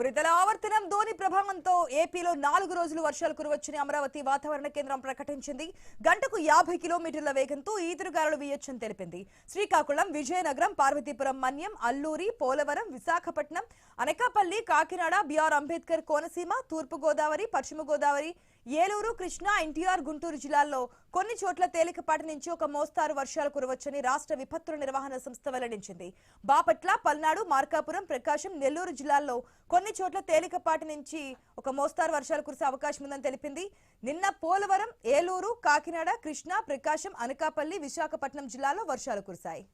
ఉపరితల ఆవర్తనం ధోని ప్రభావంతో ఏపీలో 4 రోజులు వర్షాలు కురవచ్చని అమరావతి వాతావరణ కేంద్రం ప్రకటించింది. గంటకు 50 కిలోమీటర్ల వేగంతో ఈదురుగాలులు వీయొచ్చని తెలిపింది. శ్రీకాకుళం, విజయనగరం, పార్వతీపురం, మన్యం, అల్లూరి, పోలవరం, విశాఖపట్నం, అనకాపల్లి, కాకినాడ, బిఆర్ అంబేద్కర్ కోనసీమ, తూర్పు గోదావరి, పశ్చిమ గోదావరి, ఏలూరు, కృష్ణా, ఎన్టీఆర్, గుంటూరు జిల్లాల్లో కొన్ని చోట్ల తేలికపాటి నుంచి ఒక మోస్తారు వర్షాలు కురవచ్చని రాష్ట్ర విపత్తుల నిర్వహణ సంస్థ వెల్లడించింది. బాపట్ల, పల్నాడు, మార్కాపురం, ప్రకాశం, నెల్లూరు జిల్లాల్లో కొన్ని చోట్ల తేలికపాటి నుంచి ఒక మోస్తారు వర్షాలు కురిసే అవకాశం ఉందని తెలిపింది. నిన్న పోలవరం, ఏలూరు, కాకినాడ, కృష్ణా, ప్రకాశం, అనకాపల్లి, విశాఖపట్నం జిల్లాల్లో వర్షాలు కురిశాయి.